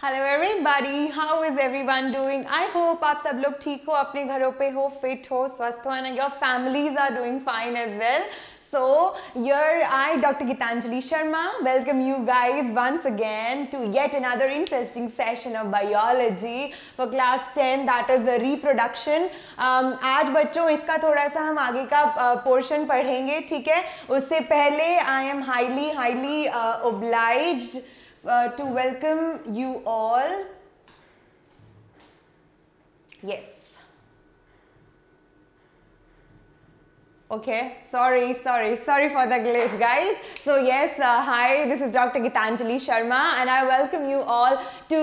Hello everybody, how is everyone doing? I hope आप सब लोग ठीक हो, अपने घरों पे हो, फिट हो, स्वस्थ हो, and your families are doing fine as well. So here I, Dr. Gitanjali Sharma, welcome you guys once again to yet another interesting session of biology for class 10, that is the reproduction. आज बच्चों इसका थोड़ा सा हम आगे का portion पढ़ेंगे, ठीक है? उससे पहले I am highly obliged to welcome you all. Yes. Okay, sorry for the glitch, guys. So yes, hi, this is Dr. Gitanjali Sharma and I welcome you all to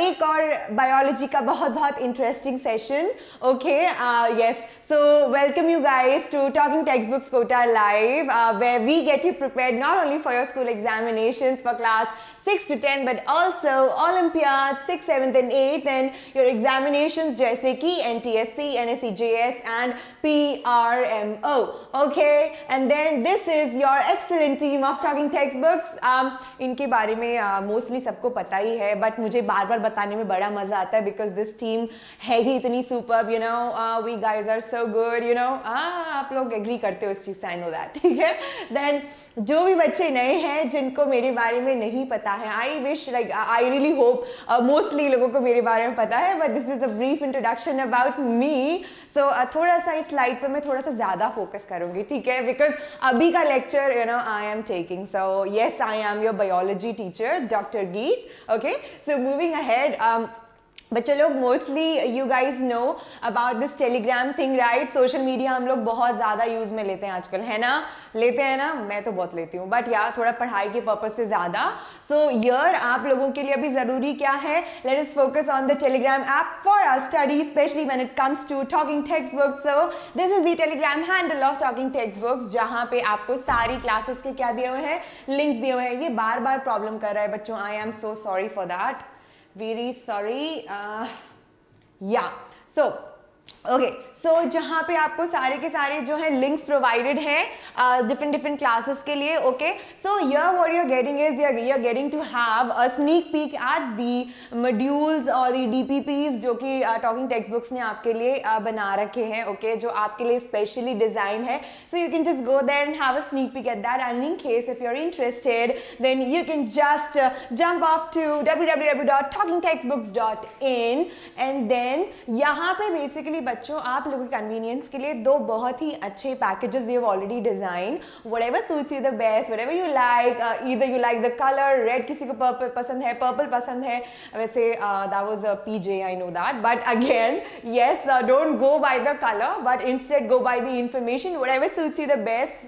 एक और biology का बहुत interesting session. Okay, yes, so welcome you guys to Talking Textbooks Kota Live, where we get you prepared not only for your school examinations for class 6 to 10 but also Olympiad 6th, 7th and 8th and your examinations जैसे कि NTSC, NSCJS and PRMO. Okay, and then this is your excellent team of Talking Textbooks. इनके बारे में mostly सबको पता ही है, but मुझे बार बार बताने में बड़ा मजा आता है because this team है ही इतनी superb, you know, we guys are so good, you know. आप लोग agree करते हो इस चीज़ से, I know that, ठीक है? Then जो भी बच्चे नए हैं जिनको मेरे बारे में नहीं पता है, I wish, like, I really hope mostly लोगों को मेरे बारे में पता है, but this is a brief introduction about me. So थोड़ा सा इस स्लाइड पे मैं थोड़ा सा ज़्यादा फोकस करूँगी, ठीक है? बिकॉज अभी का lecture you know I am taking, so yes I am your biology teacher doctor गीत. ओके, सो मूविंग अहेड, बच्चे लोग mostly you guys know about this Telegram thing, right? Social media हम लोग बहुत ज़्यादा यूज़ में लेते हैं आजकल, है ना? लेते हैं ना? मैं तो बहुत लेती हूँ, बट यार थोड़ा पढ़ाई के पर्पज से ज़्यादा. सो यर आप लोगों के लिए अभी ज़रूरी क्या है? Let us focus on the Telegram app for our study, specially when it comes to talking text books. So this is the Telegram handle of talking text books, जहाँ पे आपको सारी क्लासेस के क्या दिए हुए हैं? लिंक्स दिए हुए हैं. ये बार बार प्रॉब्लम कर रहा है बच्चों, I am so sorry for that, very sorry. Yeah, so okay, so जहाँ पे आपको सारे के सारे जो है लिंक्स प्रोवाइडेड हैं डिफरेंट क्लासेस के लिए. Okay, so yeah what you are getting is you are getting to have a sneak peek at the modules और दी डीपीपीज जो कि टॉकिंग टेक्स्ट बुक्स ने आपके लिए बना रखे हैं. ओके, जो आपके लिए स्पेशली डिजाइन है. So you can just go there and have a sneak peek at that, and in case if you are interested then you can just jump off to www.talkingtextbooks.in and then यहाँ पे basically बच्चों आप लोगों के convenience के लिए दो बहुत ही अच्छे packages we have already design. Whatever suits you the best, whatever you like, either you like the colour red, किसी को पर्पल पसंद है, पर्पल पसंद है, वैसे that was a PJ, I know that, but again yes, don't go by the colour but instead go by the information, whatever suits you the best.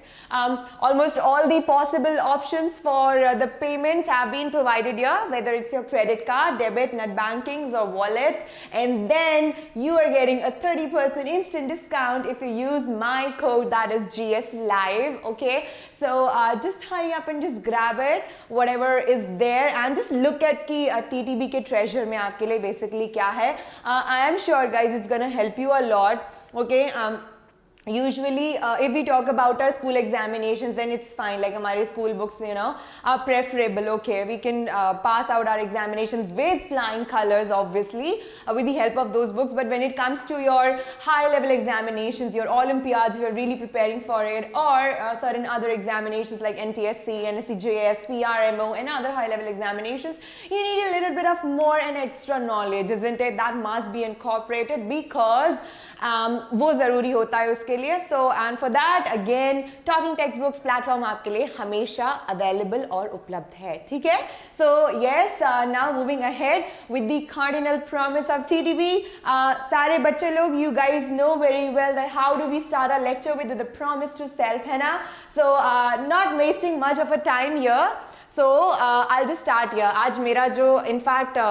Almost all the possible options for the payments have been provided here, whether it's your credit card, debit, net bankings or wallets, and then you are getting a 30% instant discount if you use my code, that is GS Live. Okay, so just hurry up and just grab it, whatever is there, and just look at कि TTB के treasure में आपके लिए basically क्या है. I am sure guys it's gonna help you a lot. Okay, usually if we talk about our school examinations then it's fine, like हमारे school books you know are preferable. Okay, we can pass out our examinations with flying colors obviously with the help of those books, but when it comes to your high level examinations, your Olympiads, if you're really preparing for it, or certain other examinations like NTSC, NSCJS, PRMO and other high level examinations, you need a little bit of more and extra knowledge, isn't it? That must be incorporated because वो ज़रूरी होता है उसके लिए. So and for that again Talking Textbooks platform आपके लिए हमेशा available और उपलब्ध है, ठीक है? So yes, now moving ahead with the cardinal promise of TTB. सारे बच्चे लोग you guys know very well that how do we start our lecture with the promise to self, है ना? So not wasting much of a time here, so I'll just start here. आज मेरा जो in fact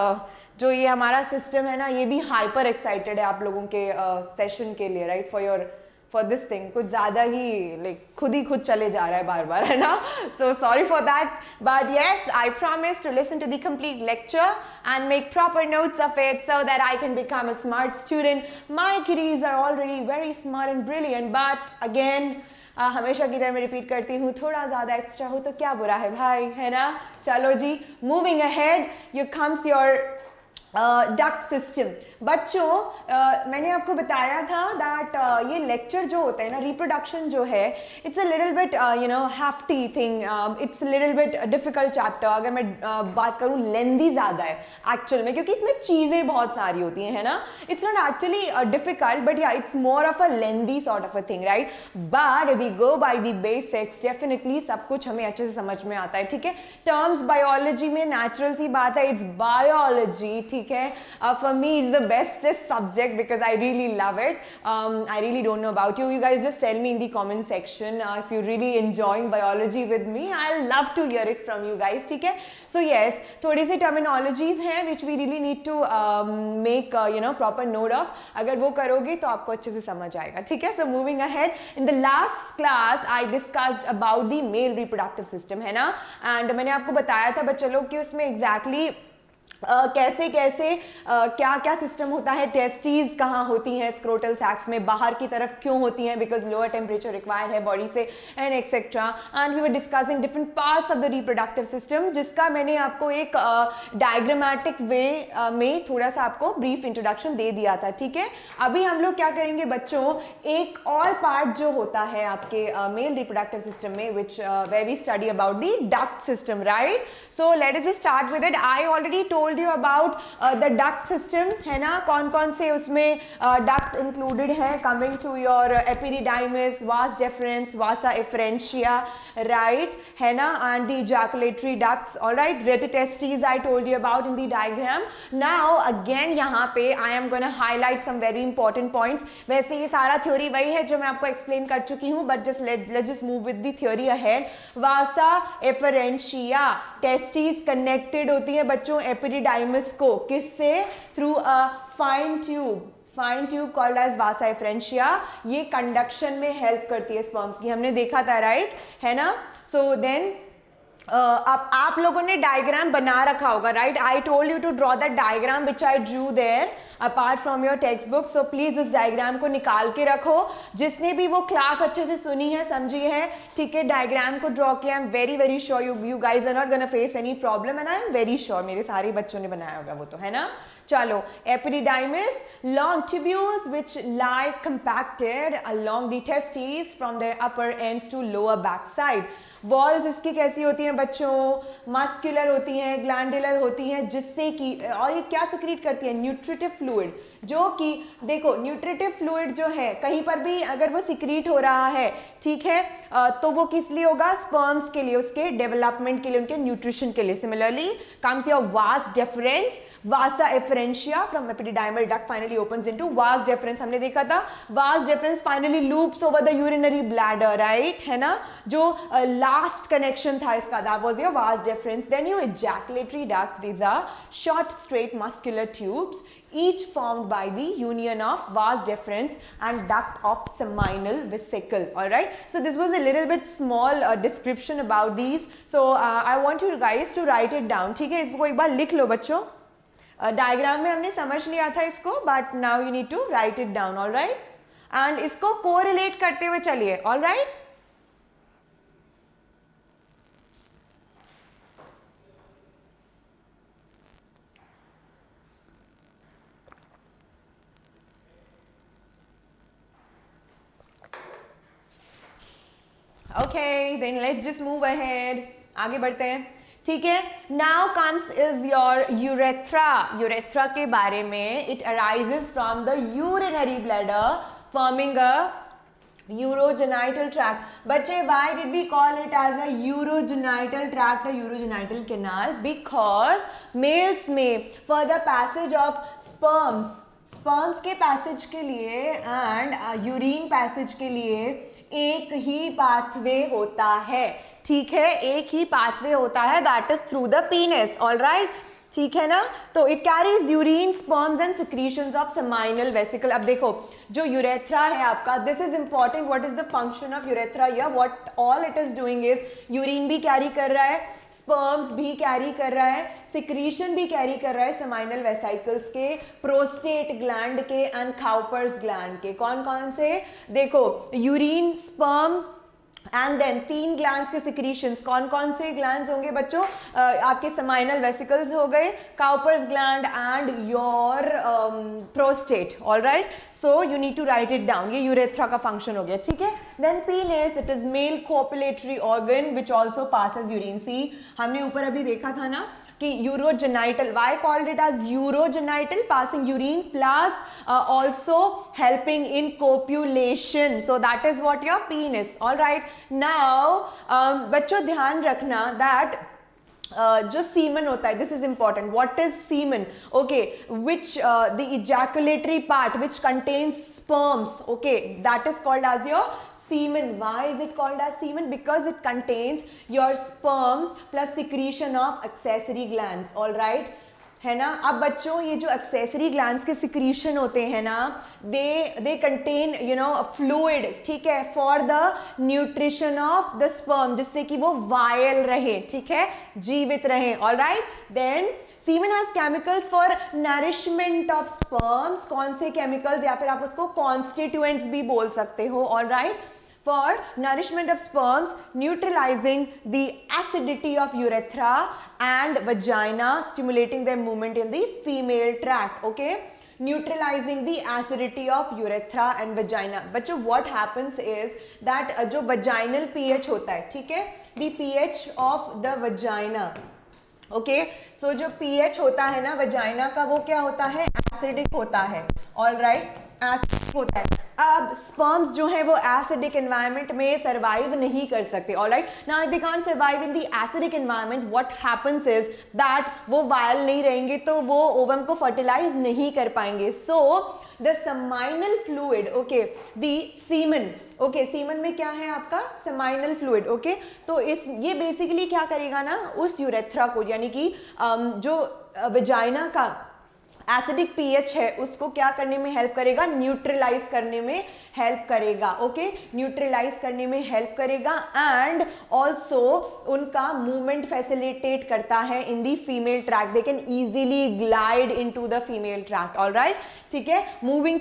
जो ये हमारा system है ना, ये भी हाइपर एक्साइटेड है आप लोगों के सेशन के लिए, राइट? फॉर दिस थिंग कुछ ज़्यादा ही लाइक खुद ही खुद चले जा रहा है बार बार, है ना? So sorry for that, but yes I promise to listen to the complete lecture and make proper notes of it so that I can become a smart student. My kiddies are already very smart and brilliant, but again हमेशा की तरह मैं repeat करती हूँ, थोड़ा ज़्यादा extra हो तो क्या बुरा है भाई, है ना। चलो जी, moving ahead, you comes your duct system. बच्चों मैंने आपको बताया था दैट ये लेक्चर जो होता है ना, रिप्रोडक्शन जो है, it's a little bit you know hefty thing, it's little bit difficult chapter. अगर मैं बात करूँ, लेंदी ज़्यादा है एक्चुअल में, क्योंकि इसमें चीज़ें बहुत सारी होती हैं, है ना। It's not actually difficult, but yeah it's more of a lengthy sort of a thing, right. But we go by the basics, definitely सब कुछ हमें अच्छे से समझ में आता है, ठीक है। टर्म्स बायोलॉजी में नेचुरल सी बात है, इट्स बायोलॉजी, ठीक है। For me it's the bestest subject because I really love it. I really don't know about you. You guys just tell me in the comment section if you really enjoying biology with me. I'll love to hear it from you guys. ठीक है? So yes, थोड़ी सी terminologies हैं which we really need to make you know proper note of. अगर वो करोगे तो आपको अच्छे से समझ आएगा, ठीक है? So moving ahead, in the last class I discussed about the male reproductive system, है ना? And मैंने आपको बताया था बच्चों लोग कि उसमें exactly कैसे कैसे क्या क्या सिस्टम होता है, टेस्टीज कहाँ होती हैं स्क्रोटल सैक्स में, बाहर की तरफ क्यों होती हैं, बिकॉज लोअर टेम्परेचर रिक्वायर्ड है बॉडी से, and etcetera. And we were discussing different parts of the reproductive system, जिसका मैंने आपको एक डायग्रामेटिक वे में थोड़ा सा आपको ब्रीफ इंट्रोडक्शन दे दिया था, ठीक है। अभी हम लोग क्या करेंगे बच्चों, एक और पार्ट जो होता है आपके मेल रिप्रोडक्टिव सिस्टम में, which where we study about the duct system, right. So let us just start with it. I already told you about the duct system, है ना। कौन कौन से उसमें ducts included हैं, coming to your epididymis, vas deferens, vasa efferentia, right, है ना, and the ejaculatory ducts, all right, retitestes I told you about in the diagram. Now again यहाँ पे I am gonna highlight some very important points. वैसे ये सारा theory वही है जो मैं आपको एक्सप्लेन कर चुकी हूँ, but just let's just move with the theory ahead. vasa efferentia, testes connected होती है बच्चों एपिडिडाइमिस को, किससे, through a fine tube called as vasa efferentia. ये कंडक्शन में हेल्प करती है स्पर्म्स की, हमने देखा था, राइट, है ना। सो देन अब आप लोगों ने डायग्राम बना रखा होगा, right. I told you to draw that diagram which I drew there apart from your text book. So please उस डायग्राम को निकाल के रखो, जिसने भी वो क्लास अच्छे से सुनी है, समझी है, ठीक है, डायग्राम को ड्रॉ किया। I am very sure you guys are not gonna face any problem, and I am very sure मेरे सारे बच्चों ने बनाया होगा वो तो, है ना। चलो, epididymis, long tubules which lie compacted along the testes from their upper ends to lower back side. Walls इसकी कैसी होती हैं बच्चों, मस्कुलर होती हैं, ग्लैंडुलर होती हैं, जिससे कि, और ये क्या सिक्रीट करती है, न्यूट्रिटिव फ्लूइड, जो कि देखो न्यूट्रिटिव फ्लूइड जो है कहीं पर भी अगर वो सिक्रीट हो रहा है, ठीक है, तो वो किस लिए होगा, स्पर्म्स के लिए, उसके डेवलपमेंट के लिए, उनके न्यूट्रिशन के लिए। Similarly comes your vas deferens, vasa efferentia from epididymal duct finally opens into vas deferens. हमने देखा था vas deferens finally loops over the urinary bladder, right, है ना, जो लास्ट कनेक्शन था इसका, that was your vas deferens. Then your ejaculatory duct, these are short straight muscular tubes each formed by the union of vas deferens and duct of seminal vesicle, all right. So this was a little bit small description about these. So I want you guys to write it down, ठीक है। इसको एक बार लिख लो बच्चों, diagram में हमने समझ लिया था इसको, but now you need to write it down, all right, and इसको कोरिलेट करते हुए चलिए, all right। Okay, then let's just move ahead. आगे बढ़ते हैं, ठीक है। Now comes is your urethra. Urethra के बारे में, it arises from the urinary bladder forming a urogenital tract. बच्चे, why did we call it as a urogenital tract or urogenital canal? Because males में for the passage of sperms के passage के लिए and urine passage के लिए एक ही pathway होता है, ठीक है, एक ही पाथवे होता है, that is through the penis, alright, ठीक है ना। तो it carries urine, sperms and secretions of seminal vesicle. अब देखो जो यूरेथ्रा है आपका, this is important, what is the function of urethra, या what all it is doing is urine भी कैरी कर रहा है, स्पर्म्स भी कैरी कर रहा है, सिक्रीशन भी कैरी कर रहा है सेमाइनल वेसिकल्स के, प्रोस्टेट ग्लैंड के एंड काउपर्स ग्लैंड के। कौन कौन से, देखो urine, sperm, and then 3 glands के सिक्रीशंस, कौन कौन से ग्लैंड्स होंगे बच्चों? आपके सेमाइनल वेसिकल्स हो गए, Cowper's gland and your prostate. Alright, so you need to write it down. ये यूरेथ्रा का फंक्शन हो गया, ठीक है. Then penis, it is male copulatory organ which also passes urine. See, हमने ऊपर अभी देखा था ना कि urogenital, why called it as urogenital? Passing urine plus also helping in copulation, so that is what your penis. All right, now बच्चों ध्यान रखना that जो सीमन होता है, this is important. What is semen? Okay, which the ejaculatory part which contains sperms, okay, that is called as your semen. Why is it called as semen? Because it contains your sperm plus secretion of accessory glands. All right, है ना. अब बच्चों ये जो accessory glands के secretion होते हैं ना, they contain you know fluid, ठीक है, for the nutrition of the sperm, जिससे कि वो वायल रहे, ठीक है, जीवित रहे. Alright, then semen has chemicals for nourishment of sperms. कौन से केमिकल्स, या फिर आप उसको कॉन्स्टिट्यूएंट्स भी बोल सकते हो. Alright, for nourishment of sperms, neutralizing the acidity of urethra and vagina, stimulating their movement in the female tract. Okay, neutralizing the acidity of urethra and vagina. बच्चों what happens is that जो vaginal pH होता है, ठीक है, the pH of the vagina. Okay, so जो pH होता है ना वजाइना का, वो क्या होता है? एसिडिक होता है. ऑलराइट, एसिडिक होता है. अब स्पर्म्स जो है वो एसिडिक एनवायरनमेंट में सर्वाइव नहीं कर सकते. Alright, now they can't survive in the acidic environment. What happens is that वो वायल नहीं रहेंगे, तो वो ओवम को फर्टिलाइज नहीं कर पाएंगे. So the seminal fluid, okay, the semen, okay, semen में क्या है आपका? Seminal fluid. ओके, तो इस ये बेसिकली क्या करेगा ना, उस यूरेथ्रा को, यानी कि जो वजाइना का एसिडिक पीएच है उसको क्या करने में हेल्प करेगा? न्यूट्रलाइज करने में हेल्प करेगा. ओके, न्यूट्रलाइज करने में हेल्प करेगा एंड ऑल्सो उनका मूवमेंट फैसिलिटेट करता है in the female tract. They can easily glide into the female tract. Alright, ठीक है, moving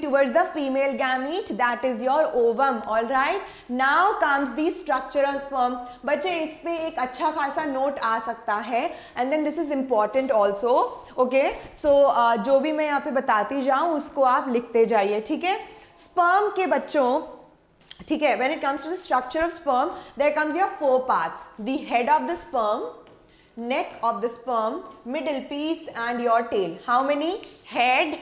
towards the female gamete, that is your ovum. all right, now comes the structure of sperm. बच्चे इस पे एक अच्छा खासा नोट आ सकता है and then this is important also. okay, so जो भी मैं यहाँ पे बताती जाऊँ उसको आप लिखते जाइए, ठीक है. sperm के बच्चों, ठीक है, when it comes to the structure of sperm, there comes your 4 parts: the head of the sperm, neck of the sperm, middle piece and your tail. How many? Head,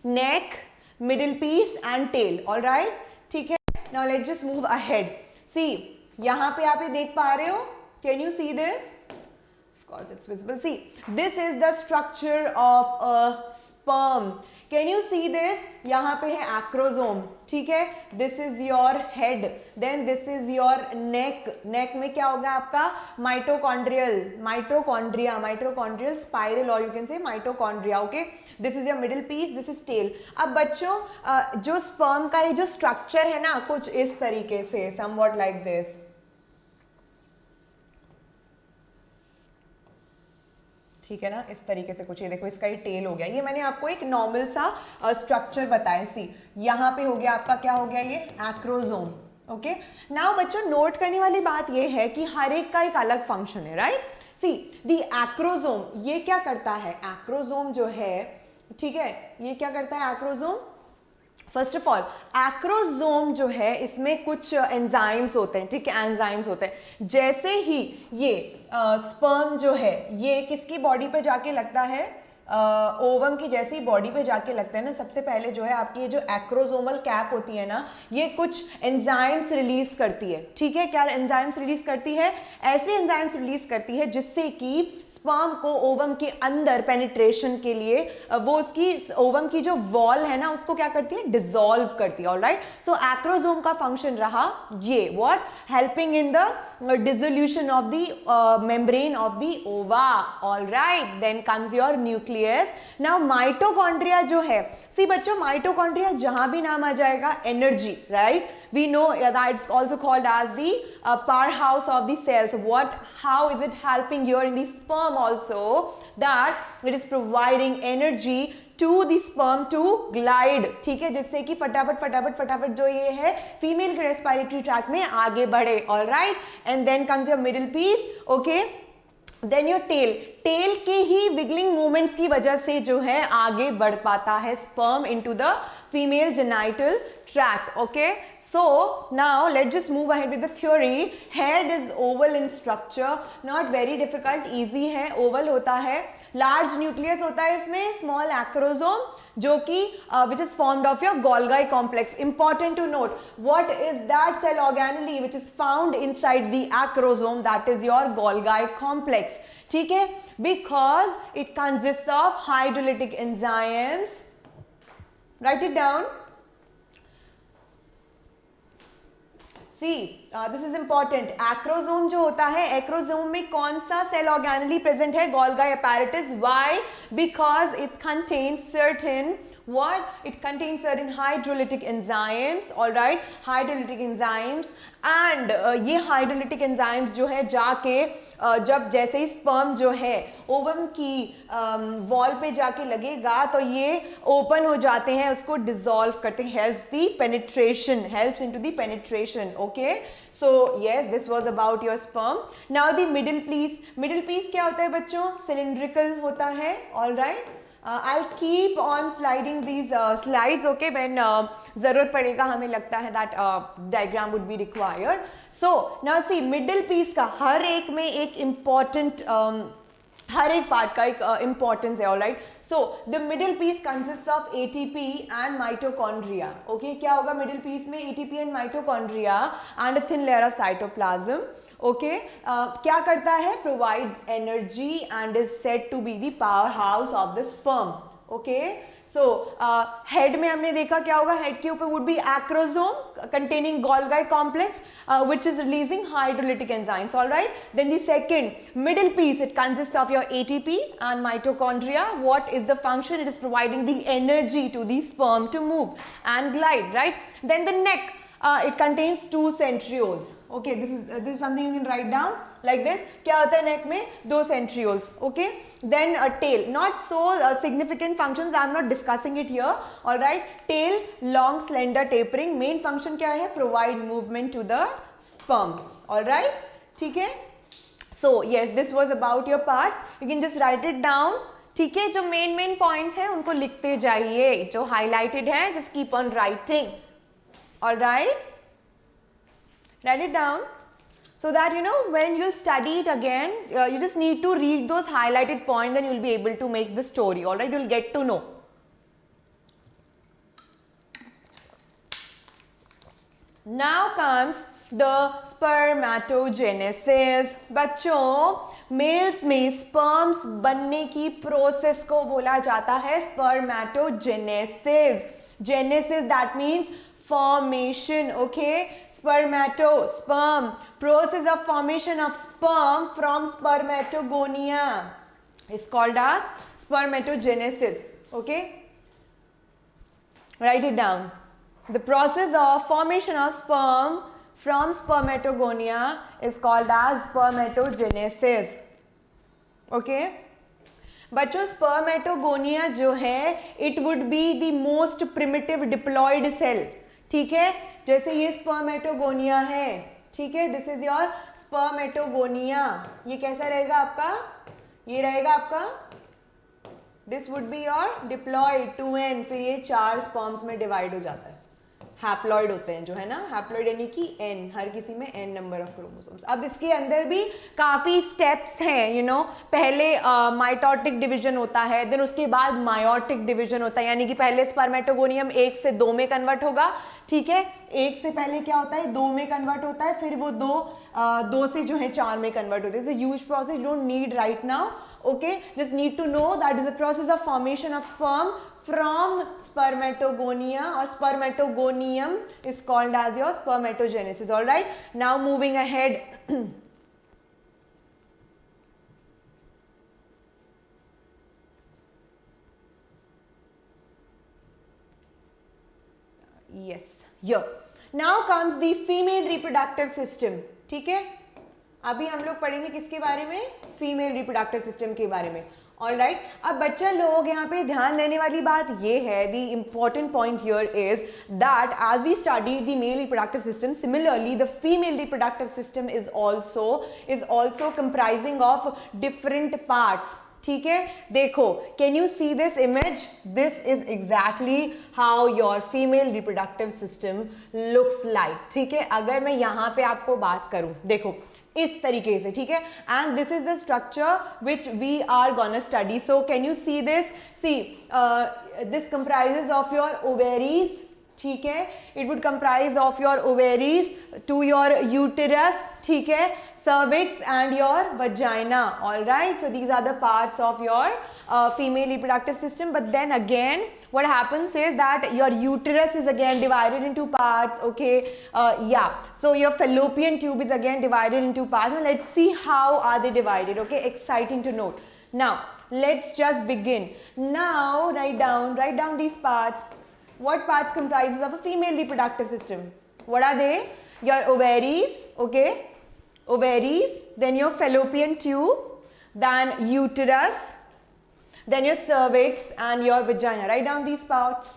neck, middle piece and tail. all right, ठीक है. now let's just move ahead. see, यहाँ पे आप ये देख पा रहे हो? can you see this? of course it's visible. see, this is the structure of a sperm. Can you see this? यहाँ पे है एक्रोजोम, ठीक है, this is your head, then this is your neck. Neck में क्या होगा आपका? Mitochondrial spiral, और you can say mitochondria. Okay, this is your middle piece, this is tail. अब बच्चों जो स्पर्म का ये जो स्ट्रक्चर है ना, कुछ इस तरीके से, समवॉट लाइक दिस. ठीक है ना, इस तरीके से कुछ. ये देखो, इसका ये टेल हो गया. ये मैंने आपको एक नॉर्मल सा स्ट्रक्चर बताया. सी, यहाँ पे हो गया आपका, क्या हो गया? ये एक्रोजोम. ओके, नाउ बच्चों नोट करने वाली बात ये है कि हर एक का एक अलग फंक्शन है. राइट, सी, द एक्रोजोम ये क्या करता है? एक्रोजोम जो है, ठीक है, ये क्या करता है acrosome? First of all, acrosome जो है इसमें कुछ एंजाइम्स होते हैं, ठीक है, एंजाइम्स होते हैं. जैसे ही ये स्पर्म जो है ये किसकी बॉडी पे जाके लगता है? ओवम की जैसे ही बॉडी पे जाके लगता है ना, सबसे पहले जो है आपकी ये जो एक्रोजोमल कैप होती है ना, ये कुछ एंजाइम्स रिलीज करती है. ठीक है, क्या एंजाइम्स रिलीज करती है? ऐसे एंजाइम्स रिलीज करती है जिससे कि स्पर्म को ओवम के अंदर पेनिट्रेशन के लिए वो उसकी ओवम की जो वॉल है ना उसको क्या करती है? डिसॉल्व करती है. ऑलराइट, सो एक्रोजोम का फंक्शन रहा ये, what? Helping in the dissolution of the membrane of the ova. Alright, then comes your nucleus. Now mitochondria जो है, सी बच्चों, माइटोकॉन्ड्रिया जहां भी नाम आ जाएगा energy. Right, we know that it's also called as the powerhouse of the cells. How is it helping here in the sperm also? That it is providing energy to the sperm to glide, ठीक है, जिससे कि फटाफट फटाफट फटाफट जो ये है फीमेल के रेस्पिरेटरी ट्रैक में आगे बढ़े, alright. And then comes your middle piece, okay, then your tail, tail के ही विगलिंग मूवमेंट्स की वजह से जो है आगे बढ़ पाता है sperm into the female genital tract, okay. So now let's just move ahead with the theory. Head is oval in structure, not very difficult, easy है, ओवल होता है, लार्ज न्यूक्लियस होता है इसमें, स्मॉल एक्रोसोम जो कि which is formed of your Golgi complex. Important to note, what is that cell organelle which is found inside the acrosome? That is your Golgi complex. ठीक है, because it consists of hydrolytic enzymes. Write it down. See, this is important. Acrosome जो होता है, acrosome में कौन सा cell organelle present है? Golgi apparatus. Why? Because it contains certain what? It contains certain hydrolytic enzymes, all right? Hydrolytic enzymes and ये hydrolytic enzymes जो है जाके जब जैसे ही sperm जो है ओवम की वॉल पे जाके लगेगा तो ये ओपन हो जाते हैं, उसको डिसॉल्व करते हैं, helps the penetration, helps into the penetration, okay. So yes, this was about your sperm. Now the middle piece, middle piece क्या होता है बच्चों? सिलिंड्रिकल होता है, alright. I'll keep on sliding these slides, okay, when ज़रूरत पड़ेगा, हमें लगता है that diagram would be required. So now see, middle piece का हर एक में एक important हर एक पार्ट का एक इम्पोर्टेंस है, alright. So the middle piece consist of ATP and mitochondria, okay. क्या होगा मिडिल पीस में? ATP and mitochondria and a thin layer of cytoplasm, okay. क्या करता है? Provides energy and is said to be the power house of the sperm, okay. So head में हमने देखा क्या होगा? हेड के ऊपर would be acrosome containing Golgi complex which is releasing hydrolytic enzymes, all right. Then the second middle piece, it consists of your ATP and mitochondria. What is the function? It is providing the energy to the sperm to move and glide, right. Then the neck, it contains two centrioles, okay. This is something you can write down like this. क्या होता है neck में? दो centrioles, okay. Then a tail, not so significant functions, I am not discussing it here, all right. Tail, long slender tapering, main function क्या है? Provide movement to the sperm, all right. ठीक है. So yes, this was about your parts. You can just write it down. ठीक है, जो main points है उनको लिखते जाइए, जो highlighted है just keep on writing. All right, write it down so that you know when you'll study it again, you just need to read those highlighted points, then you'll be able to make the story, all right. You'll get to know. Now comes the spermatogenesis. बच्चों, mails में sperms बनने की process को बोला जाता है spermatogenesis. Genesis that means formation, okay. Spermato, sperm, process of formation of sperm from spermatogonia is called as spermatogenesis, okay. Write it down. The process of formation of sperm from spermatogonia is called as spermatogenesis, okay. बच्चों, spermatogonia जो है it would be the most primitive diploid cell, ठीक है. जैसे ये spermatogonia है, ठीक है, दिस इज योर स्पर्मेटोगोनिया. ये कैसा रहेगा आपका? ये रहेगा आपका, this would be your diploid 2n. फिर ये 4 स्पर्म्स में डिवाइड हो जाता है. हैप्लॉइड होते हैं जो है ना, हैप्लॉइड यानी कि n, हर किसी में n नंबर ऑफ क्रोमोसोम्स. अब इसके अंदर भी काफ़ी स्टेप्स हैं, यू नो. पहले माइटोटिक डिवीजन होता है, देन उसके बाद मायोटिक डिवीजन होता है, यानी कि पहले स्पर्मेटोगोनियम 1 से 2 में कन्वर्ट होगा, ठीक है. 1 से पहले क्या होता है? 2 में कन्वर्ट होता है, फिर वो 2 से जो है 4 में कन्वर्ट होता है. It's a huge process, don't need right now, okay. Just need to know that is the process of formation of sperm from spermatogonia or spermatogonium is called as your spermatogenesis, all right. Now moving ahead. Yes, here. Now comes the female reproductive system, ठीक है. अभी हम लोग पढ़ेंगे किसके बारे में? Female reproductive system के बारे में, ऑलराइट, अब बच्चा लोग यहाँ पे ध्यान देने वाली बात ये है, the important point here is that as we study the male reproductive system, similarly the female reproductive system is also comprising of different parts. ठीक है, देखो, can you see this image? This is exactly how your female reproductive system looks like. ठीक है, अगर मैं यहाँ पे आपको बात करूं, देखो इस तरीके से, ठीक है, and this is the structure which we are gonna study. So can you see this? See this comprises of your ovaries. ठीक है, it would comprise of your ovaries to your uterus, ठीक है, cervix and your vagina. All right, so these are the parts of your female reproductive system. But then again, what happens is that your uterus is again divided into parts. Okay, yeah, so your fallopian tube is again divided into parts. Now let's see how are they divided. Okay, exciting to note. Now let's just begin. Now write down these parts. What parts comprises of a female reproductive system? What are they? Your ovaries, okay, ovaries, then your fallopian tube, then uterus, then your cervix and your vagina. Write down these parts: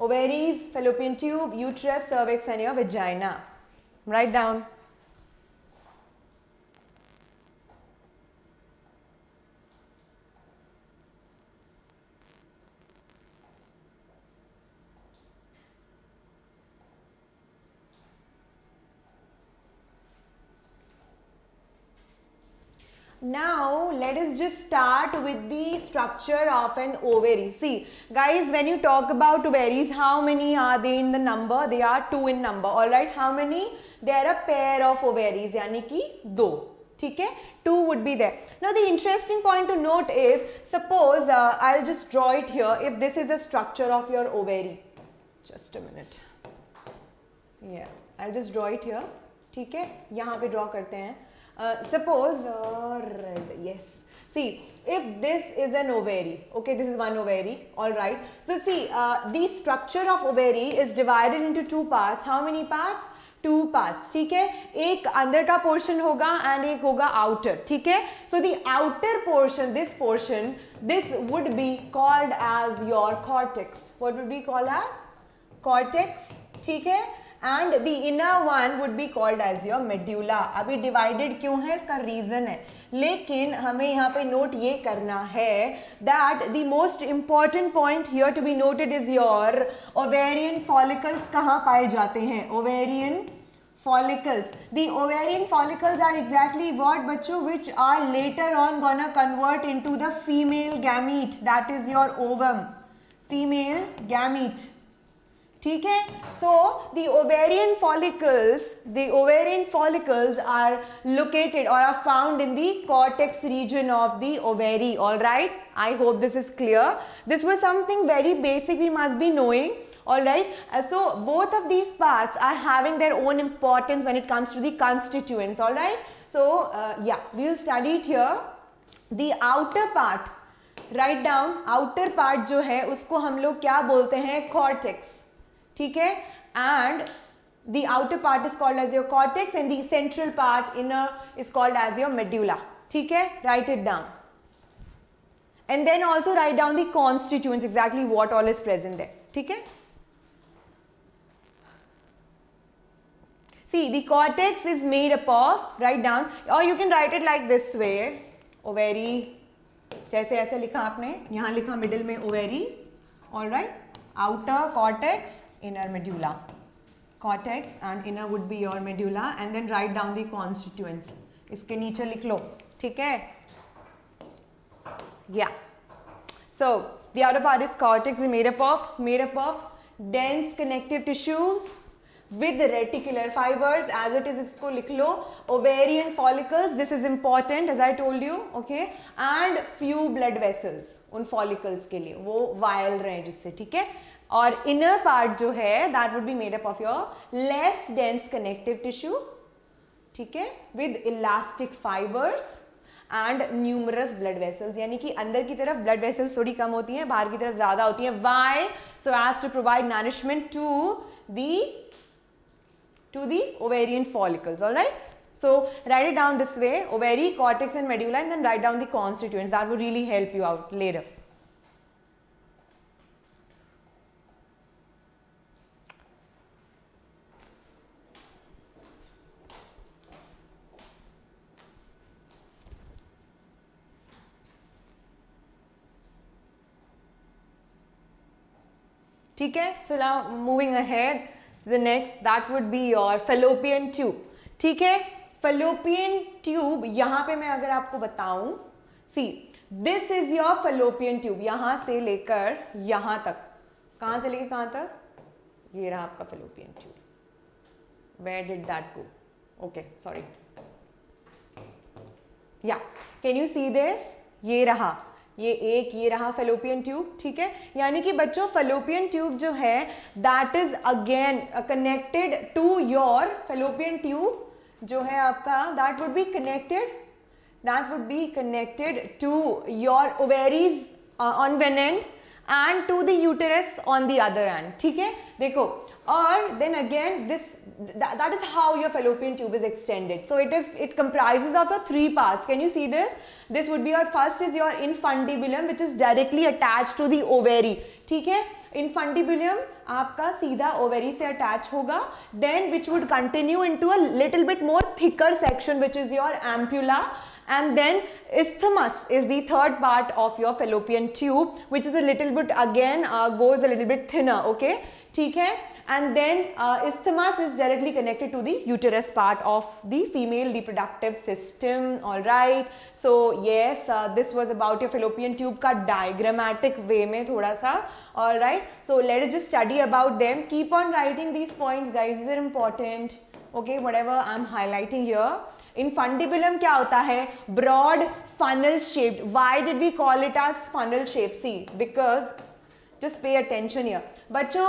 ovaries, fallopian tube, uterus, cervix and your vagina. Write down. Now let us just start with the structure of an ovary. See guys, when you talk about ovaries, how many are they in the number? They are 2 in number. All right, how many? They are a pair of ovaries, यानी कि 2. ठीक है, 2 would be there. Now the interesting point to note is, suppose I'll just draw it here. If this is a structure of your ovary, just a minute. Yeah, I'll just draw it here. ठीक है, यहाँ पे draw करते हैं. Suppose red, yes. See, if this is an ovary, okay, this is one ovary, all right. So see, the structure of ovary is divided into 2 parts. How many parts? 2 parts. ठीक है, एक अंदर का portion होगा and एक होगा outer. ठीक है, so the outer portion, this would be called as your cortex. What would be called as? Cortex. ठीक है, and the inner one would be called as your medulla. अभी divided क्यों है, इसका reason है, लेकिन हमें यहाँ पे note ये करना है that the most important point here to be noted is your ovarian follicles. कहाँ पाए जाते हैं? Ovarian follicles. The ovarian follicles are exactly what बच्चों? Which are later on gonna convert into the female gamete, that is your ovum. Female gamete. ठीक है, so the ovarian follicles are located or are found in the cortex region of the ovary. All right, I hope this is clear. This was something very basic we must be knowing. All right, so both of these parts are having their own importance when it comes to the constituents. All right, so yeah, we'll study it here. The outer part, write down, outer part जो है उसको हम लोग क्या बोलते हैं? Cortex. ठीक है, and the outer part is called as your cortex and the central part inner is called as your medulla. ठीक है, write it down and then also write down the constituents, exactly what all is present there. ठीक है, see the cortex is made up of, write down, or you can write it like this way, ovary, जैसे ऐसे लिखा आपने, यहाँ लिखा middle में ovary, all right, outer cortex, inner medulla. Cortex and inner would be your medulla, and then write down the constituents. इसके नीचे लिख लो, ठीक है? Yeah. So the outer part is cortex is made up of dense connective tissues with reticular fibers. As it is, इसको लिख लो. Ovarian follicles, this is important as I told you, okay? And few blood vessels उन follicles के लिए, वो vial रहे जिससे, ठीक है? और inner part जो है that would be made up of your less dense connective tissue, ठीक है, with elastic fibers and numerous blood vessels. यानी कि अंदर की तरफ blood vessels थोड़ी कम होती हैं, बाहर की तरफ ज़्यादा होती हैं. Why? So as to provide nourishment to the ovarian follicles. All right. So write it down this way, ovary, cortex and medulla, and then write down the constituents. That would really help you out later. ठीक है, so now moving ahead to the next, that would be your fallopian tube. ठीक है, fallopian tube यहाँ पे मैं अगर आपको बताऊं, see this is your fallopian tube, यहाँ से लेकर यहाँ तक, कहाँ से लेकर कहाँ तक, ये रहा आपका fallopian tube. Where did that go? Okay, sorry. Yeah, can you see this? ये रहा, ये एक, ये रहा fallopian tube. ठीक है, यानी कि बच्चों fallopian tube जो है that is again connected to your fallopian tube जो है आपका, that would be connected to your ovaries on one end and to the uterus on the other end. ठीक है, देखो, और then again that is how your fallopian tube is extended. So it comprises of three parts. Can you see this? This would be your first is your infundibulum which is directly attached to the ovary. ठीक है, infundibulum आपका सीधा ovary से attach होगा, then which would continue into a little bit more thicker section which is your ampulla, and then isthmus is the third part of your fallopian tube which is a little bit again goes a little bit thinner. Okay, ठीक है, and then isthmus is directly connected to the uterus part of the female reproductive system. All right, so yes, this was about your fallopian tube का diagrammatic way में थोड़ा सा. All right, so let us just study about them. Keep on writing these points guys, these are important. Okay, whatever I'm highlighting here. Infundibulum क्या होता है? Broad funnel shaped. Why did we call it as funnel shape? See, because just pay attention here. बच्चों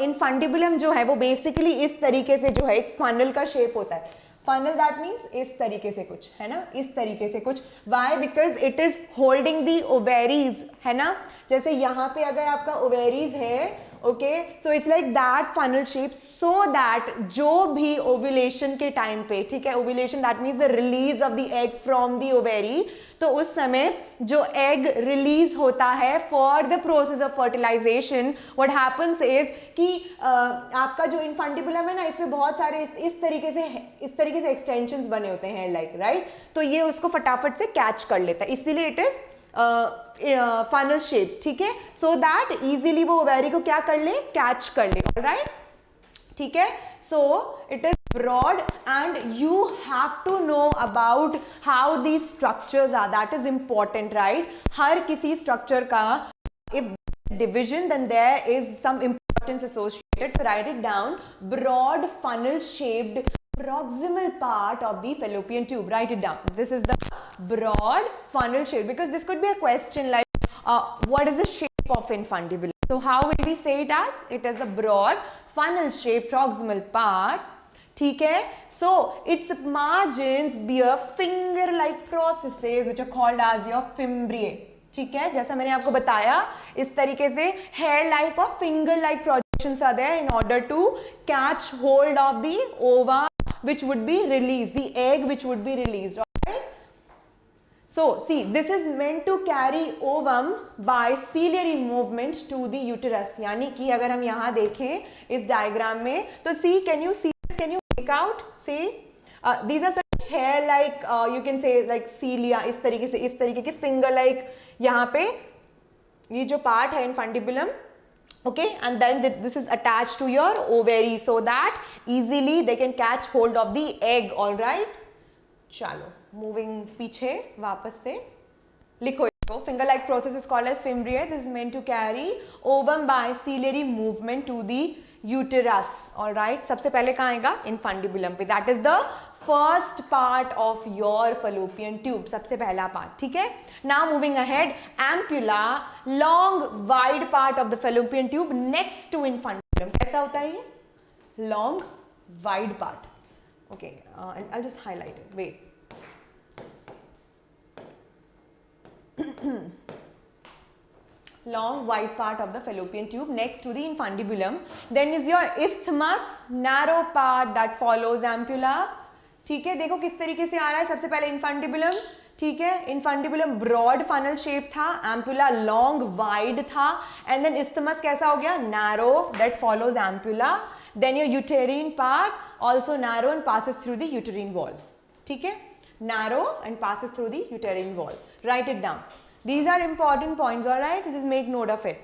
infundibulum जो है वो basically इस तरीके से जो है एक funnel का shape होता है. Funnel that means इस तरीके से कुछ है ना, इस तरीके से कुछ. Why? Because it is holding the ovaries है ना. जैसे यहाँ पे अगर आपका ovaries है, okay, so it's like that funnel shape, so that जो भी ovulation के time पे, ठीक है, ovulation that means the release of the egg from the ovary, तो उस समय जो egg release होता है for the process of fertilization, what happens is कि आपका जो infundibulum है ना, इसमें बहुत सारे इस तरीके से extensions बने होते हैं hair like, right? तो ये उसको फटाफट से catch कर लेता है, इसीलिए it is funnel shape. ठीक है, so that easily वो ovary को क्या कर ले, catch कर ले. All right, ठीक है, so it is broad and you have to know about how these structures are. That is important, right? हर किसी structure का if division then there is some importance associated, so write it down. Broad funnel shaped proximal part of the fallopian tube. Write it down. This is the broad funnel shape, because this could be a question like what is the shape of infundibulum? So how will we say it as? It is a broad funnel shape proximal part. ठीक है, so its margins bear finger like processes which are called as your fimbriae. ठीक है, जैसा मैंने आपको बताया इस तरीके से hair like or finger like projections are there in order to catch hold of the ova which would be released, the egg which would be released. Alright, so see, this is meant to carry ovum by ciliary movement to the uterus. यानी कि अगर हम यहाँ देखें इस diagram में, तो see, can you see this? Can you make out? See, these are certain hair like you can say like cilia, इस तरीके के finger like यहाँ पे ये जो part है infundibulum. Okay, and then this is attached to your ovary so that easily they can catch hold of the egg. All right, चलो moving पीछे वापस से लिखो इसको. Finger like process is called as fimbriae. This is meant to carry ovum by ciliary movement to the uterus. All right, सबसे पहले कहाँ आएगा? Infundibulum पे. That is the first part of your fallopian tube. सबसे पहला part. ठीक है. Now moving ahead, ampulla, long wide part of the fallopian tube next to infundibulum. कैसा होता है ये? Long wide part. Okay, and I'll just highlight it. Wait. Long wide part of the fallopian tube next to the infundibulum. Then is your isthmus, narrow part that follows ampulla. ठीक है, देखो किस तरीके से आ रहा है. सबसे पहले इन्फंडिबुलम, ठीक है, इन्फंडिबुलम ब्रॉड फनल शेप था, एम्पुला लॉन्ग वाइड था, एंड देन इस्थमस कैसा हो गया, narrow, that follows ampulla. Then your uterine part also narrow and passes through the uterine wall. ठीक है, narrow and passes through the uterine wall. Write it down. These are important points, all right? Just make note of it.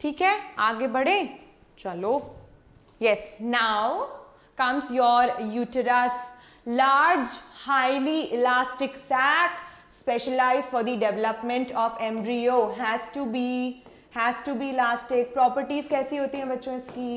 ठीक है, आगे बढ़े, चलो. Yes, now comes your uterus. Large, highly elastic sac specialized for the development of embryo. has to be elastic. properties कैसी होती हैं बच्चों इसकी?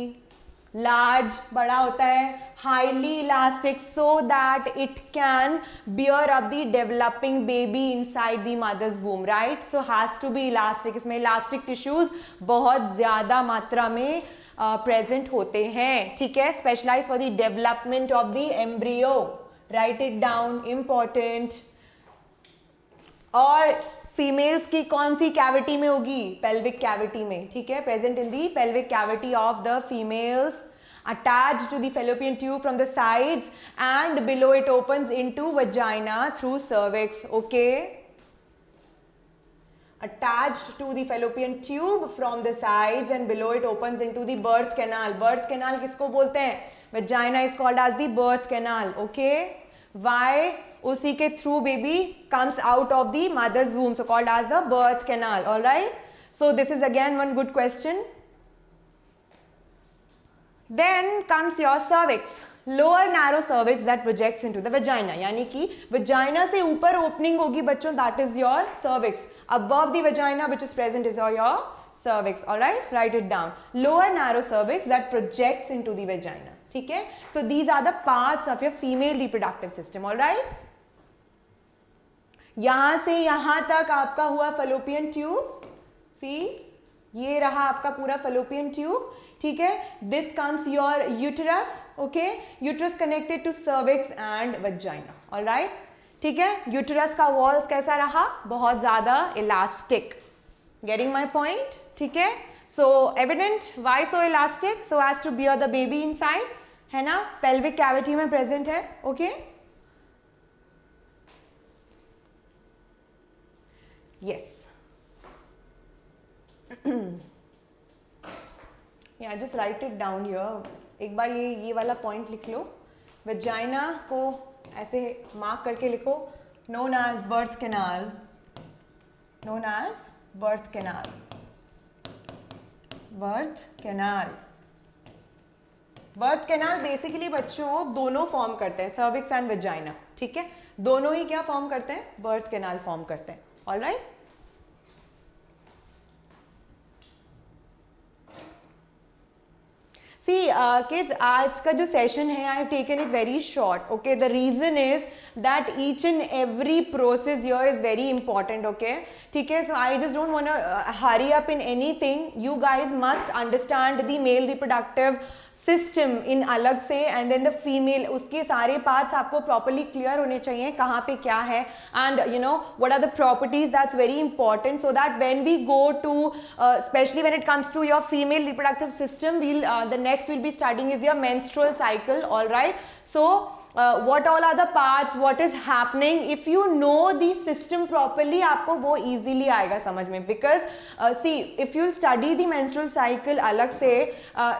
large, बड़ा होता है, highly elastic so that it can bear up the developing baby inside the mother's womb, right? so has to be elastic. इसमें elastic tissues बहुत ज़्यादा मात्रा में प्रेजेंट होते हैं. ठीक है, specialise for the development of the embryo. Write it down, important. और फीमेल्स की कौन सी कैविटी में होगी? पेल्विक कैविटी में. ठीक है, present in the pelvic cavity of the females, attached to the fallopian tube from the sides and below it opens into vagina through cervix. Okay, attached to the fallopian tube from the sides and below it opens into the birth canal. birth canal किसको बोलते हैं? vagina is called as the birth canal. okay, why? उसी के through baby comes out of the mother's womb, so called as the birth canal. all right, so this is again one good question. Then comes your cervix. lower narrow cervix that projects into the vagina. यानी कि vagina से ऊपर opening होगी बच्चों, that is your cervix. above the vagina which is present is your cervix. all right, write it down. lower narrow cervix that projects into the vagina. ठीक है, so these are the parts of your female reproductive system. all right, यहां से यहां तक आपका हुआ fallopian tube. see, ये रहा आपका पूरा fallopian tube. ठीक है, this comes your uterus. Okay, uterus connected to cervix and vagina. Alright, ठीक है, यूटरस का वॉल्स कैसा रहा? बहुत ज्यादा इलास्टिक. Getting my point? ठीक है, so evident. Why so elastic? So as to bear the baby inside, है ना, पेल्विक कैविटी में प्रेजेंट है. Okay, yes. Yeah just write it down here. एक बार ये वाला पॉइंट लिख लो. वजाइना को ऐसे मार्क करके लिखो. Known as birth canal, known as birth canal, birth canal. Birth canal basically बच्चों दोनों फॉर्म करते हैं, सर्विक्स एंड वजाइना. ठीक है, दोनों ही क्या फॉर्म करते हैं? बर्थ कैनाल फॉर्म करते हैं. ऑलराइट, See, kids, आज का जो सेशन है, I have taken it very short. Okay, the reason is that each and every process here is very important. Okay, ठीक है, so I just don't want to hurry up in anything. You guys must understand the male reproductive system in अलग से, and then the female, उसके सारे parts आपको properly clear होने चाहिए कहाँ पे क्या है, and you know what are the properties. that's very important, so that when we go to especially when it comes to your female reproductive system, we'll the next we'll be studying is your menstrual cycle. all right, so what all are the parts, what is happening. if you know the system properly, आपको वो easily आएगा समझ में. because see, if you'll study the menstrual cycle अलग से,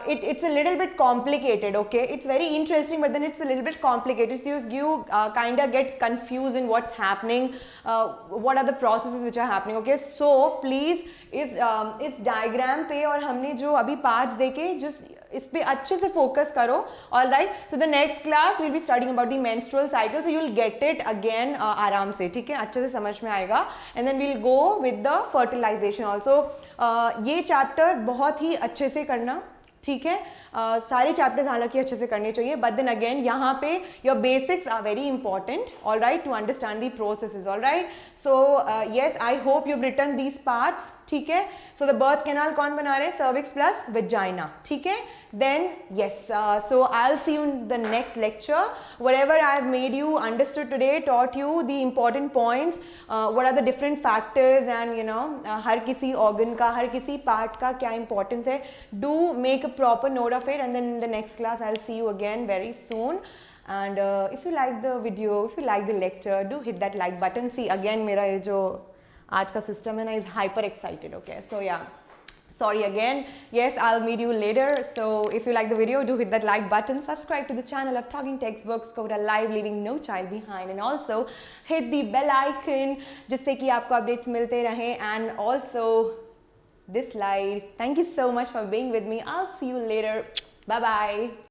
it's a little bit complicated. okay, it's very interesting but then it's a little bit complicated, so you kind of get confused in what's happening, what are the processes which are happening. okay, so please इस diagram पे और हमने जो अभी parts देखे, just इस पे अच्छे से फोकस करो. All right, so the next class will be studying about the menstrual cycle, so you will get it again आराम से. ठीक है, अच्छे से समझ में आएगा. And then will go with the fertilisation also. ये चैप्टर बहुत ही अच्छे से करना. ठीक है, सारे चैप्टर्स हालांकि अच्छे से करने चाहिए, बट देन अगेन यहाँ पे your basics are very important. All right, to understand the processes. All right, so yes, I hope you have written these parts. ठीक है. So the birth canal कौन बना रहे हैं? Cervix plus vagina, ठीक है. Then yes, so I'll see you in the next lecture. Whatever I've made you understood today, taught you the important points, what are the different factors and you know हर किसी organ का, हर किसी part का क्या importance है. Do make a proper note of it, and then in the next class I'll see you again very soon. And if you like the video, if you like the lecture, do hit that like button. See again मेरा ये जो आज का system है ना is hyper excited. Okay, so yeah, sorry again. Yes, I'll meet you later. So if you like the video, do hit that like button, subscribe to the channel of Talking Textbooks, Koda Live, leaving no child behind, and also hit the bell icon जिससे कि आपको updates मिलते रहें. And also this slide. Thank you so much for being with me. I'll see you later. Bye bye.